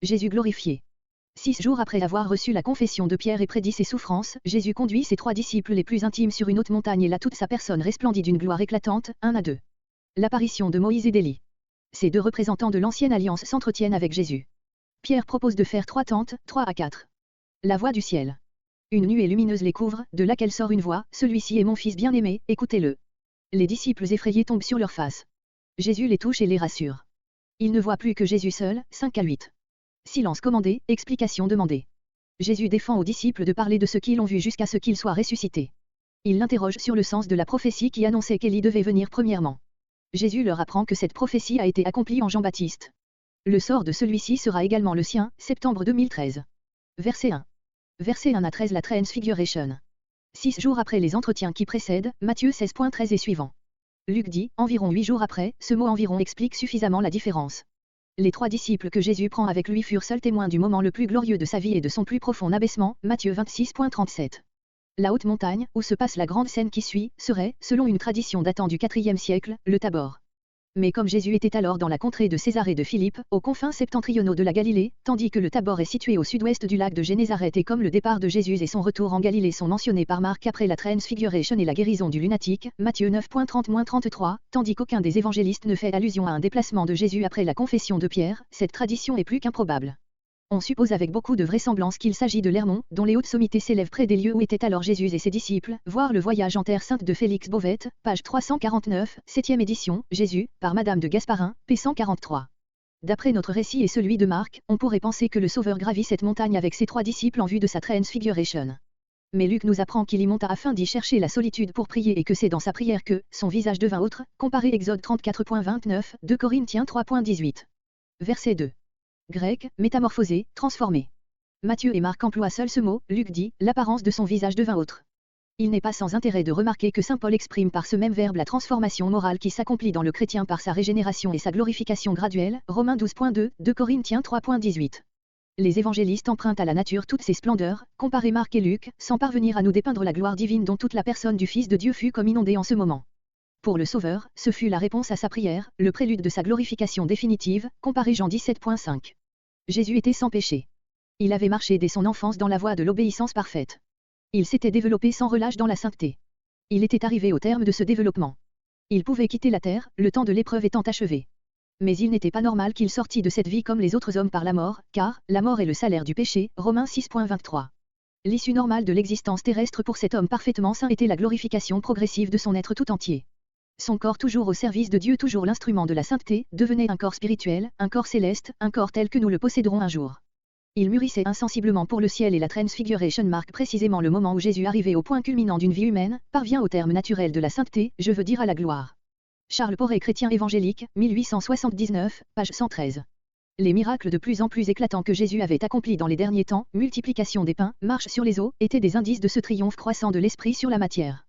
Jésus glorifié. 6 jours après avoir reçu la confession de Pierre et prédit ses souffrances, Jésus conduit ses 3 disciples les plus intimes sur une haute montagne et là toute sa personne resplendit d'une gloire éclatante, 1 à 2. L'apparition de Moïse et d'Élie. Ces 2 représentants de l'ancienne alliance s'entretiennent avec Jésus. Pierre propose de faire 3 tentes, 3 à 4. La voix du ciel. Une nuée lumineuse les couvre, de laquelle sort une voix, celui-ci est mon fils bien-aimé, écoutez-le. Les disciples effrayés tombent sur leur face. Jésus les touche et les rassure. Ils ne voient plus que Jésus seul, 5 à 8. Silence commandé, explication demandée. Jésus défend aux disciples de parler de ce qu'ils ont vu jusqu'à ce qu'ils soient ressuscités. Il l'interroge sur le sens de la prophétie qui annonçait qu'Élie devait venir premièrement. Jésus leur apprend que cette prophétie a été accomplie en Jean-Baptiste. Le sort de celui-ci sera également le sien, septembre 2013. Verset 1. Verset 1 à 13 la Transfiguration. 6 jours après les entretiens qui précèdent, Matthieu 16.13 et suivant. Luc dit, environ 8 jours après, ce mot environ explique suffisamment la différence. Les 3 disciples que Jésus prend avec lui furent seuls témoins du moment le plus glorieux de sa vie et de son plus profond abaissement, Matthieu 26.37. La haute montagne, où se passe la grande scène qui suit, serait, selon une tradition datant du IVe siècle, le Tabor. Mais comme Jésus était alors dans la contrée de Césarée de Philippe, aux confins septentrionaux de la Galilée, tandis que le Tabor est situé au sud-ouest du lac de Génézareth et comme le départ de Jésus et son retour en Galilée sont mentionnés par Marc après la Transfiguration et la guérison du lunatique, Matthieu 9.30-33, tandis qu'aucun des évangélistes ne fait allusion à un déplacement de Jésus après la confession de Pierre, cette tradition est plus qu'improbable. On suppose avec beaucoup de vraisemblance qu'il s'agit de l'Hermon, dont les hautes sommités s'élèvent près des lieux où étaient alors Jésus et ses disciples, voir le voyage en Terre Sainte de Félix Bauvette, page 349, 7e édition, Jésus, par Madame de Gasparin, p. 143. D'après notre récit et celui de Marc, on pourrait penser que le Sauveur gravit cette montagne avec ses 3 disciples en vue de sa Transfiguration. Mais Luc nous apprend qu'il y monta afin d'y chercher la solitude pour prier et que c'est dans sa prière que son visage devint autre, comparé Exode 34.29, 2 Corinthiens 3.18. Verset 2. Grec, métamorphosé, transformé. Matthieu et Marc emploient seul ce mot, Luc dit, l'apparence de son visage devint autre. Il n'est pas sans intérêt de remarquer que saint Paul exprime par ce même verbe la transformation morale qui s'accomplit dans le chrétien par sa régénération et sa glorification graduelle, Romains 12.2, 2 Corinthiens 3.18. Les évangélistes empruntent à la nature toutes ses splendeurs, comparez Marc et Luc, sans parvenir à nous dépeindre la gloire divine dont toute la personne du Fils de Dieu fut comme inondée en ce moment. Pour le Sauveur, ce fut la réponse à sa prière, le prélude de sa glorification définitive, comparez Jean 17.5. Jésus était sans péché. Il avait marché dès son enfance dans la voie de l'obéissance parfaite. Il s'était développé sans relâche dans la sainteté. Il était arrivé au terme de ce développement. Il pouvait quitter la terre, le temps de l'épreuve étant achevé. Mais il n'était pas normal qu'il sortît de cette vie comme les autres hommes par la mort, car la mort est le salaire du péché, Romains 6.23. L'issue normale de l'existence terrestre pour cet homme parfaitement saint était la glorification progressive de son être tout entier. Son corps toujours au service de Dieu, toujours l'instrument de la sainteté, devenait un corps spirituel, un corps céleste, un corps tel que nous le posséderons un jour. Il mûrissait insensiblement pour le ciel et la Transfiguration marque précisément le moment où Jésus arrivé au point culminant d'une vie humaine, parvient au terme naturel de la sainteté, je veux dire à la gloire. Charles Poré, chrétien évangélique, 1879, page 113. Les miracles de plus en plus éclatants que Jésus avait accomplis dans les derniers temps, multiplication des pains, marche sur les eaux, étaient des indices de ce triomphe croissant de l'esprit sur la matière.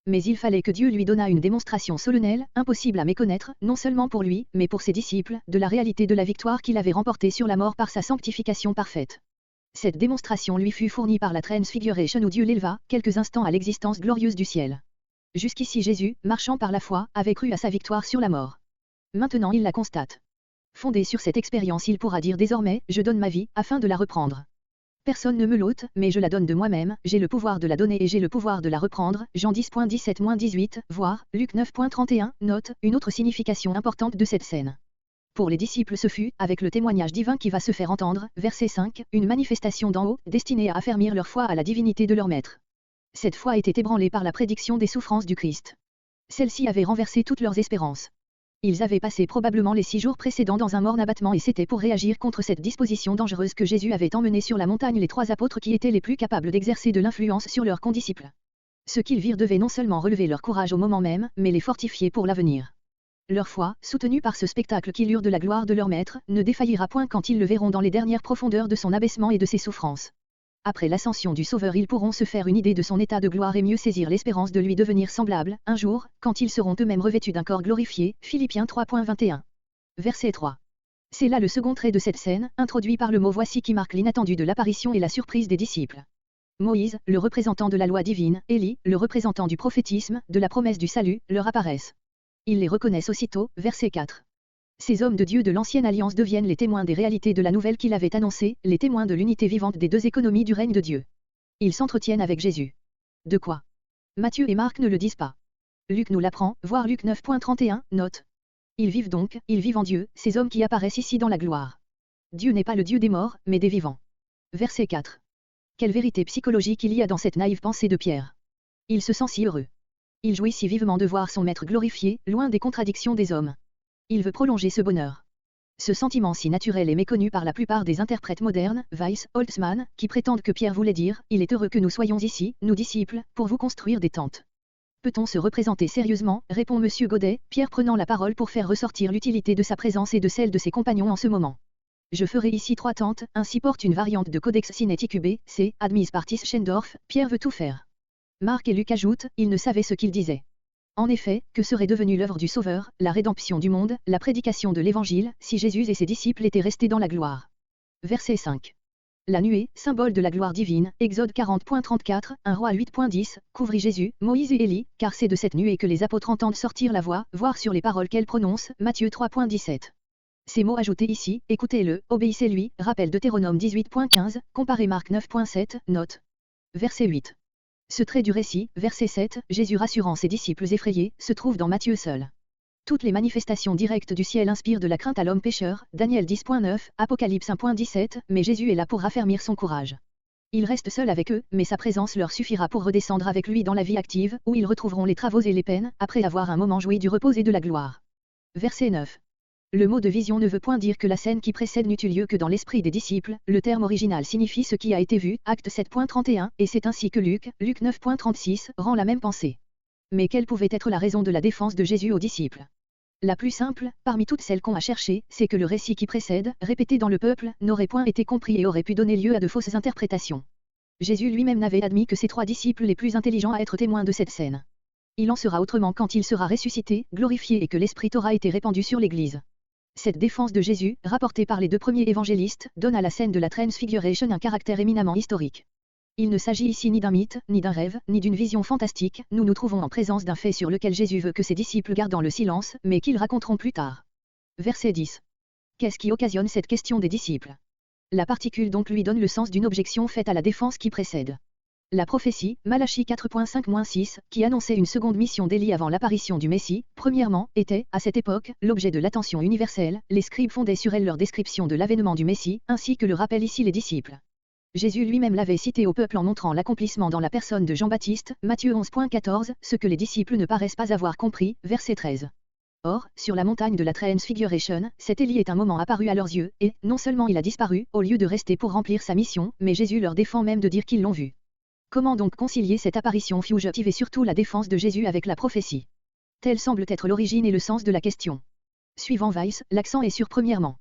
Mais il fallait que Dieu lui donnât une démonstration solennelle, impossible à méconnaître, non seulement pour lui, mais pour ses disciples, de la réalité de la victoire qu'il avait remportée sur la mort par sa sanctification parfaite. Cette démonstration lui fut fournie par la Transfiguration où Dieu l'éleva, quelques instants à l'existence glorieuse du ciel. Jusqu'ici Jésus, marchant par la foi, avait cru à sa victoire sur la mort. Maintenant il la constate. Fondé sur cette expérience il pourra dire désormais, je donne ma vie, afin de la reprendre. Personne ne me l'ôte, mais je la donne de moi-même, j'ai le pouvoir de la donner et j'ai le pouvoir de la reprendre, Jean 10.17-18, voire, Luc 9.31, note, une autre signification importante de cette scène. Pour les disciples ce fut, avec le témoignage divin qui va se faire entendre, verset 5, une manifestation d'en haut, destinée à affermir leur foi à la divinité de leur maître. Cette foi était ébranlée par la prédiction des souffrances du Christ. Celle-ci avait renversé toutes leurs espérances. Ils avaient passé probablement les 6 jours précédents dans un morne abattement et c'était pour réagir contre cette disposition dangereuse que Jésus avait emmené sur la montagne les 3 apôtres qui étaient les plus capables d'exercer de l'influence sur leurs condisciples. Ce qu'ils virent devait non seulement relever leur courage au moment même, mais les fortifier pour l'avenir. Leur foi, soutenue par ce spectacle qui lure de la gloire de leur maître, ne défaillira point quand ils le verront dans les dernières profondeurs de son abaissement et de ses souffrances. Après l'ascension du Sauveur ils pourront se faire une idée de son état de gloire et mieux saisir l'espérance de lui devenir semblable, un jour, quand ils seront eux-mêmes revêtus d'un corps glorifié, Philippiens 3.21. Verset 3. C'est là le second trait de cette scène, introduit par le mot voici qui marque l'inattendu de l'apparition et la surprise des disciples. Moïse, le représentant de la loi divine, Élie, le représentant du prophétisme, de la promesse du salut, leur apparaissent. Ils les reconnaissent aussitôt, verset 4. Ces hommes de Dieu de l'ancienne alliance deviennent les témoins des réalités de la nouvelle qu'il avait annoncée, les témoins de l'unité vivante des deux économies du règne de Dieu. Ils s'entretiennent avec Jésus. De quoi? Matthieu et Marc ne le disent pas. Luc nous l'apprend, voir Luc 9.31, note. Ils vivent donc, ils vivent en Dieu, ces hommes qui apparaissent ici dans la gloire. Dieu n'est pas le Dieu des morts, mais des vivants. Verset 4. Quelle vérité psychologique il y a dans cette naïve pensée de Pierre. Il se sent si heureux. Il jouit si vivement de voir son maître glorifié, loin des contradictions des hommes. Il veut prolonger ce bonheur. Ce sentiment si naturel est méconnu par la plupart des interprètes modernes, Weiss, Holtzmann, qui prétendent que Pierre voulait dire « Il est heureux que nous soyons ici, nous disciples, pour vous construire des tentes ». Peut-on se représenter sérieusement, répond M. Godet, Pierre prenant la parole pour faire ressortir l'utilité de sa présence et de celle de ses compagnons en ce moment. Je ferai ici 3 tentes, ainsi porte une variante de Codex Sinaiticube, c'est, admise par Tischendorf, Pierre veut tout faire. Marc et Luc ajoutent, ils ne savaient ce qu'ils disaient. En effet, que serait devenue l'œuvre du Sauveur, la rédemption du monde, la prédication de l'Évangile, si Jésus et ses disciples étaient restés dans la gloire. Verset 5. La nuée, symbole de la gloire divine, Exode 40.34, 1 Roi 8.10, couvrit Jésus, Moïse et Élie, car c'est de cette nuée que les apôtres entendent sortir la voix, voir sur les paroles qu'elle prononce, Matthieu 3.17. Ces mots ajoutés ici, écoutez-le, obéissez-lui, rappel Deutéronome 18.15, comparez Marc 9.7, note. Verset 8. Ce trait du récit, verset 7, Jésus rassurant ses disciples effrayés, se trouve dans Matthieu seul. Toutes les manifestations directes du ciel inspirent de la crainte à l'homme pécheur, Daniel 10.9, Apocalypse 1.17, mais Jésus est là pour raffermir son courage. Il reste seul avec eux, mais sa présence leur suffira pour redescendre avec lui dans la vie active, où ils retrouveront les travaux et les peines, après avoir un moment joui du repos et de la gloire. Verset 9. Le mot de vision ne veut point dire que la scène qui précède n'eut eu lieu que dans l'esprit des disciples, le terme original signifie ce qui a été vu, acte 7.31, et c'est ainsi que Luc 9.36, rend la même pensée. Mais quelle pouvait être la raison de la défense de Jésus aux disciples? La plus simple, parmi toutes celles qu'on a cherchées, c'est que le récit qui précède, répété dans le peuple, n'aurait point été compris et aurait pu donner lieu à de fausses interprétations. Jésus lui-même n'avait admis que ses 3 disciples les plus intelligents à être témoins de cette scène. Il en sera autrement quand il sera ressuscité, glorifié et que l'Esprit aura été répandu sur l'Église. Cette défense de Jésus, rapportée par les 2 premiers évangélistes, donne à la scène de la Transfiguration un caractère éminemment historique. Il ne s'agit ici ni d'un mythe, ni d'un rêve, ni d'une vision fantastique, nous nous trouvons en présence d'un fait sur lequel Jésus veut que ses disciples gardent le silence, mais qu'ils raconteront plus tard. Verset 10. Qu'est-ce qui occasionne cette question des disciples? La particule donc lui donne le sens d'une objection faite à la défense qui précède. La prophétie, Malachie 4.5-6, qui annonçait une seconde mission d'Élie avant l'apparition du Messie, premièrement, était, à cette époque, l'objet de l'attention universelle, les scribes fondaient sur elle leur description de l'avènement du Messie, ainsi que le rappellent ici les disciples. Jésus lui-même l'avait cité au peuple en montrant l'accomplissement dans la personne de Jean-Baptiste, Matthieu 11.14, ce que les disciples ne paraissent pas avoir compris, verset 13. Or, sur la montagne de la Transfiguration, cet Élie est un moment apparu à leurs yeux, et, non seulement il a disparu, au lieu de rester pour remplir sa mission, mais Jésus leur défend même de dire qu'ils l'ont vu. Comment donc concilier cette apparition fugitive et surtout la défense de Jésus avec la prophétie? Telle semble être l'origine et le sens de la question. Suivant Weiss, l'accent est sur premièrement.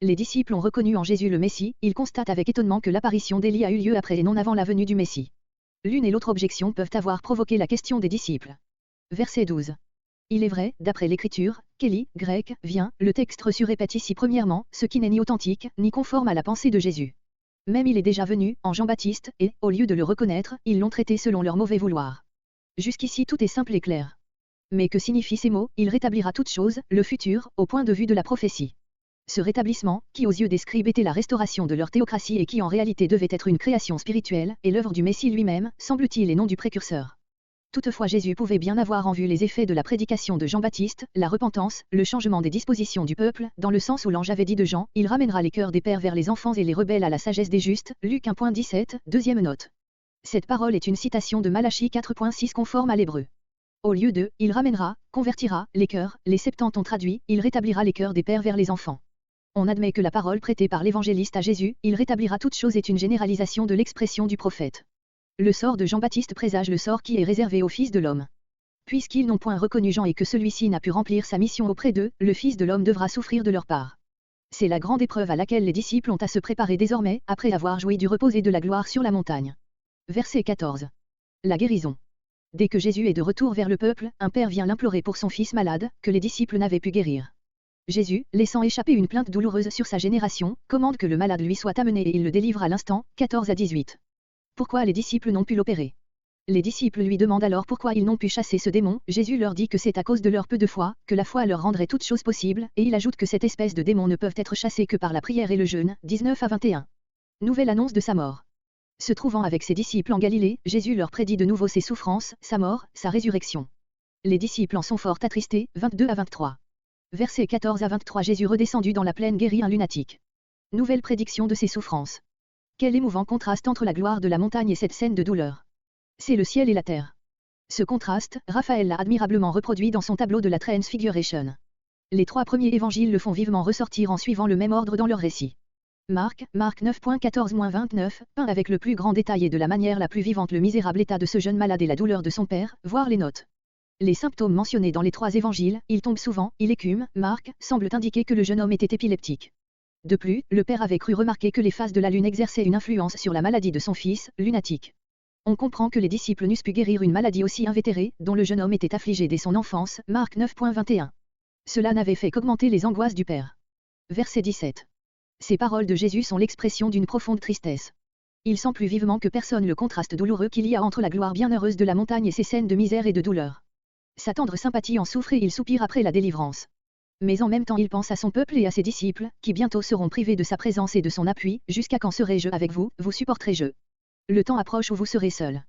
Les disciples ont reconnu en Jésus le Messie, ils constatent avec étonnement que l'apparition d'Élie a eu lieu après et non avant la venue du Messie. L'une et l'autre objection peuvent avoir provoqué la question des disciples. Verset 12. Il est vrai, d'après l'écriture, qu'Élie, grec, vient, le texte surrépète ici premièrement, ce qui n'est ni authentique, ni conforme à la pensée de Jésus. Même il est déjà venu, en Jean-Baptiste, et, au lieu de le reconnaître, ils l'ont traité selon leur mauvais vouloir. Jusqu'ici tout est simple et clair. Mais que signifient ces mots? Il rétablira toute chose, le futur, au point de vue de la prophétie. Ce rétablissement, qui aux yeux des scribes était la restauration de leur théocratie et qui en réalité devait être une création spirituelle, est l'œuvre du Messie lui-même, semble-t-il et non du précurseur. Toutefois Jésus pouvait bien avoir en vue les effets de la prédication de Jean-Baptiste, la repentance, le changement des dispositions du peuple, dans le sens où l'ange avait dit de Jean, il ramènera les cœurs des pères vers les enfants et les rebelles à la sagesse des justes, Luc 1.17, deuxième note. Cette parole est une citation de Malachie 4.6 conforme à l'hébreu. Au lieu de, il ramènera, convertira, les cœurs, les Septante ont traduit, il rétablira les cœurs des pères vers les enfants. On admet que la parole prêtée par l'évangéliste à Jésus, il rétablira toute chose est une généralisation de l'expression du prophète. Le sort de Jean-Baptiste présage le sort qui est réservé au Fils de l'homme. Puisqu'ils n'ont point reconnu Jean et que celui-ci n'a pu remplir sa mission auprès d'eux, le Fils de l'homme devra souffrir de leur part. C'est la grande épreuve à laquelle les disciples ont à se préparer désormais, après avoir joui du repos et de la gloire sur la montagne. Verset 14. La guérison. Dès que Jésus est de retour vers le peuple, un père vient l'implorer pour son fils malade, que les disciples n'avaient pu guérir. Jésus, laissant échapper une plainte douloureuse sur sa génération, commande que le malade lui soit amené et il le délivre à l'instant, 14 à 18. Pourquoi les disciples n'ont pu l'opérer? Les disciples lui demandent alors pourquoi ils n'ont pu chasser ce démon. Jésus leur dit que c'est à cause de leur peu de foi, que la foi leur rendrait toutes choses possibles, et il ajoute que cette espèce de démons ne peuvent être chassés que par la prière et le jeûne. 19 à 21. Nouvelle annonce de sa mort. Se trouvant avec ses disciples en Galilée, Jésus leur prédit de nouveau ses souffrances, sa mort, sa résurrection. Les disciples en sont fort attristés. 22 à 23. Versets 14 à 23. Jésus redescendu dans la plaine guérit un lunatique. Nouvelle prédiction de ses souffrances. Quel émouvant contraste entre la gloire de la montagne et cette scène de douleur. C'est le ciel et la terre. Ce contraste, Raphaël l'a admirablement reproduit dans son tableau de la Transfiguration. Les 3 premiers évangiles le font vivement ressortir en suivant le même ordre dans leur récit. Marc 9.14-29, peint avec le plus grand détail et de la manière la plus vivante le misérable état de ce jeune malade et la douleur de son père, voir les notes. Les symptômes mentionnés dans les 3 évangiles, il tombe souvent, il écume, Marc, semblent indiquer que le jeune homme était épileptique. De plus, le père avait cru remarquer que les phases de la lune exerçaient une influence sur la maladie de son fils, lunatique. On comprend que les disciples n'eussent pu guérir une maladie aussi invétérée, dont le jeune homme était affligé dès son enfance, Marc 9.21. Cela n'avait fait qu'augmenter les angoisses du père. Verset 17. Ces paroles de Jésus sont l'expression d'une profonde tristesse. Il sent plus vivement que personne le contraste douloureux qu'il y a entre la gloire bienheureuse de la montagne et ces scènes de misère et de douleur. Sa tendre sympathie en souffre et il soupire après la délivrance. Mais en même temps il pense à son peuple et à ses disciples, qui bientôt seront privés de sa présence et de son appui. Jusqu'à quand serai-je avec vous, vous supporterai-je? Le temps approche où vous serez seul.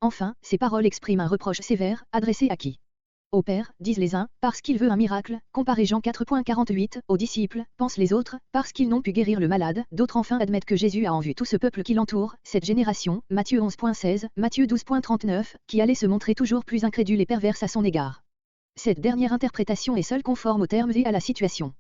Enfin, ces paroles expriment un reproche sévère, adressé à qui? Au Père, disent les uns, parce qu'il veut un miracle, comparez Jean 4.48, aux disciples, pensent les autres, parce qu'ils n'ont pu guérir le malade, d'autres enfin admettent que Jésus a en vue tout ce peuple qui l'entoure, cette génération, Matthieu 11.16, Matthieu 12.39, qui allait se montrer toujours plus incrédule et perverse à son égard. Cette dernière interprétation est seule conforme aux termes et à la situation.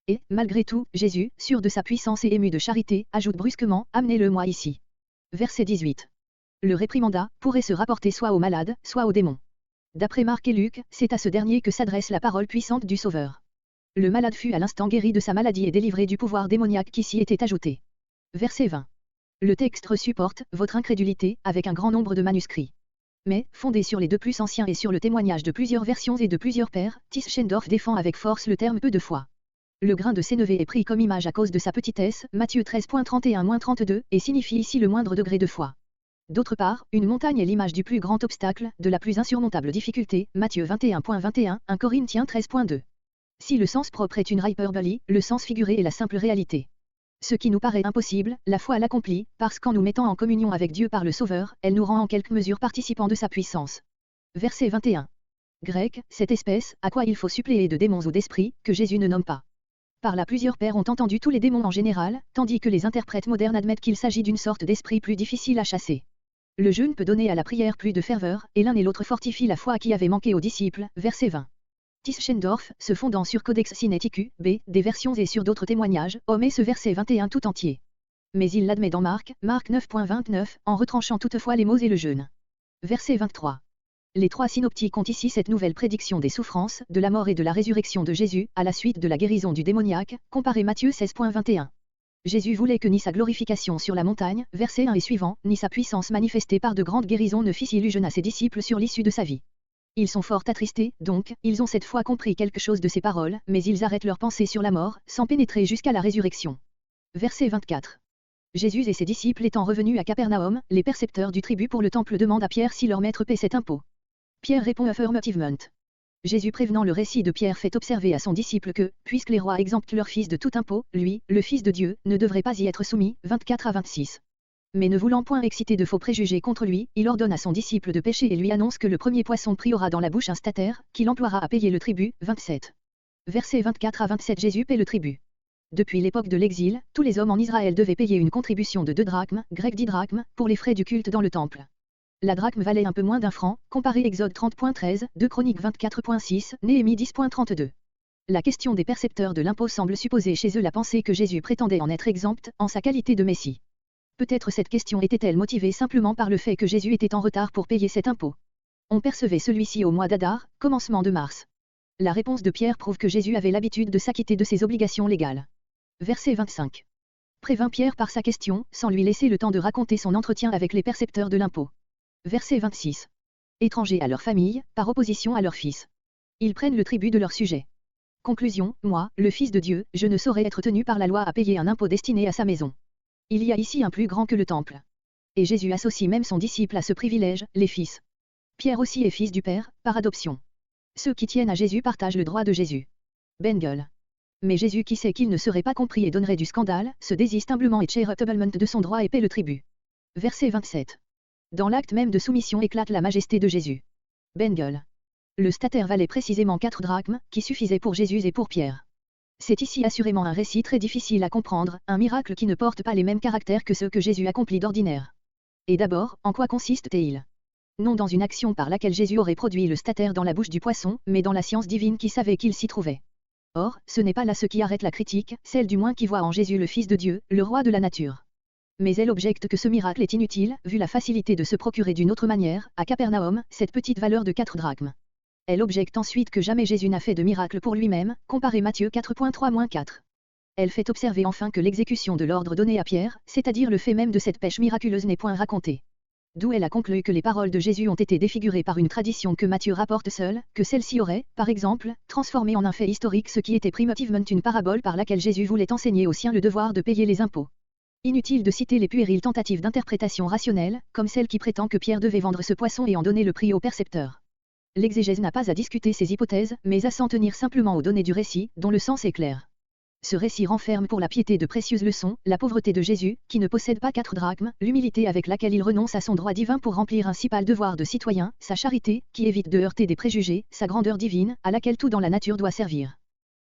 Et, malgré tout, Jésus, sûr de sa puissance et ému de charité, ajoute brusquement, amenez-le-moi ici. Verset 18. Le réprimanda pourrait se rapporter soit au malade, soit au démon. D'après Marc et Luc, c'est à ce dernier que s'adresse la parole puissante du Sauveur. Le malade fut à l'instant guéri de sa maladie et délivré du pouvoir démoniaque qui s'y était ajouté. Verset 20. Le texte supporte votre incrédulité avec un grand nombre de manuscrits. Mais, fondé sur les 2 plus anciens et sur le témoignage de plusieurs versions et de plusieurs pères, Tischendorf défend avec force le terme peu de foi. Le grain de sénévé est pris comme image à cause de sa petitesse, Matthieu 13.31-32, et signifie ici le moindre degré de foi. D'autre part, une montagne est l'image du plus grand obstacle, de la plus insurmontable difficulté, Matthieu 21.21, 1 Corinthiens 13.2. Si le sens propre est une hyperbole, le sens figuré est la simple réalité. Ce qui nous paraît impossible, la foi l'accomplit, parce qu'en nous mettant en communion avec Dieu par le Sauveur, elle nous rend en quelque mesure participants de sa puissance. Verset 21. Grec, cette espèce, à quoi il faut suppléer de démons ou d'esprits, que Jésus ne nomme pas. Par là plusieurs pères ont entendu tous les démons en général, tandis que les interprètes modernes admettent qu'il s'agit d'une sorte d'esprit plus difficile à chasser. Le jeûne peut donner à la prière plus de ferveur, et l'un et l'autre fortifient la foi qui avait manqué aux disciples, verset 20. Tischendorf, se fondant sur Codex Sinaiticus, B, des versions et sur d'autres témoignages, omet ce verset 21 tout entier. Mais il l'admet dans Marc 9.29, en retranchant toutefois les mots et le jeûne. Verset 23. Les 3 synoptiques ont ici cette nouvelle prédiction des souffrances, de la mort et de la résurrection de Jésus, à la suite de la guérison du démoniaque, comparé Matthieu 16.21. Jésus voulait que ni sa glorification sur la montagne, verset 1 et suivant, ni sa puissance manifestée par de grandes guérisons ne fissent illusion à ses disciples sur l'issue de sa vie. Ils sont fort attristés, donc, ils ont cette fois compris quelque chose de ces paroles, mais ils arrêtent leur pensée sur la mort, sans pénétrer jusqu'à la résurrection. Verset 24. Jésus et ses disciples étant revenus à Capernaum, les percepteurs du tribut pour le temple demandent à Pierre si leur maître paie cet impôt. Pierre répond affirmativement. Jésus prévenant le récit de Pierre fait observer à son disciple que, puisque les rois exemptent leurs fils de tout impôt, lui, le Fils de Dieu, ne devrait pas y être soumis, 24 à 26. Mais ne voulant point exciter de faux préjugés contre lui, il ordonne à son disciple de pêcher et lui annonce que le premier poisson pris aura dans la bouche un statère, qu'il emploiera à payer le tribut, 27. Versets 24 à 27. Jésus paie le tribut. Depuis l'époque de l'exil, tous les hommes en Israël devaient payer une contribution de 2 drachmes, grec 10 drachmes, pour les frais du culte dans le temple. La drachme valait un peu moins d'1 franc, comparé Exode 30.13, 2 Chroniques 24.6, Néhémie 10.32. La question des percepteurs de l'impôt semble supposer chez eux la pensée que Jésus prétendait en être exempt, en sa qualité de Messie. Peut-être cette question était-elle motivée simplement par le fait que Jésus était en retard pour payer cet impôt. On percevait celui-ci au mois d'Adar, commencement de mars. La réponse de Pierre prouve que Jésus avait l'habitude de s'acquitter de ses obligations légales. Verset 25. Prévint Pierre par sa question, sans lui laisser le temps de raconter son entretien avec les percepteurs de l'impôt. Verset 26. Étrangers à leur famille, par opposition à leurs fils. Ils prennent le tribut de leur sujet. Conclusion, moi, le Fils de Dieu, je ne saurais être tenu par la loi à payer un impôt destiné à sa maison. Il y a ici un plus grand que le temple. Et Jésus associe même son disciple à ce privilège, les fils. Pierre aussi est fils du Père, par adoption. Ceux qui tiennent à Jésus partagent le droit de Jésus. Bengel. Mais Jésus qui sait qu'il ne serait pas compris et donnerait du scandale, se désiste humblement et charitablement de son droit et paie le tribut. Verset 27. Dans l'acte même de soumission éclate la majesté de Jésus. Bengel. Le statère valait précisément 4 drachmes, qui suffisaient pour Jésus et pour Pierre. C'est ici assurément un récit très difficile à comprendre, un miracle qui ne porte pas les mêmes caractères que ceux que Jésus accomplit d'ordinaire. Et d'abord, en quoi consiste-t-il? Non dans une action par laquelle Jésus aurait produit le statère dans la bouche du poisson, mais dans la science divine qui savait qu'il s'y trouvait. Or, ce n'est pas là ce qui arrête la critique, celle du moins qui voit en Jésus le Fils de Dieu, le roi de la nature. Mais elle objecte que ce miracle est inutile, vu la facilité de se procurer d'une autre manière, à Capernaum, cette petite valeur de 4 drachmes. Elle objecte ensuite que jamais Jésus n'a fait de miracle pour lui-même, comparé Matthieu 4.3-4. Elle fait observer enfin que l'exécution de l'ordre donné à Pierre, c'est-à-dire le fait même de cette pêche miraculeuse n'est point racontée. D'où elle a conclu que les paroles de Jésus ont été défigurées par une tradition que Matthieu rapporte seul, que celle-ci aurait, par exemple, transformé en un fait historique ce qui était primitivement une parabole par laquelle Jésus voulait enseigner aux siens le devoir de payer les impôts. Inutile de citer les puériles tentatives d'interprétation rationnelle, comme celle qui prétend que Pierre devait vendre ce poisson et en donner le prix au percepteur. L'exégèse n'a pas à discuter ces hypothèses, mais à s'en tenir simplement aux données du récit, dont le sens est clair. Ce récit renferme pour la piété de précieuses leçons, la pauvreté de Jésus, qui ne possède pas 4 drachmes, l'humilité avec laquelle il renonce à son droit divin pour remplir un si pâle devoir de citoyen, sa charité, qui évite de heurter des préjugés, sa grandeur divine, à laquelle tout dans la nature doit servir.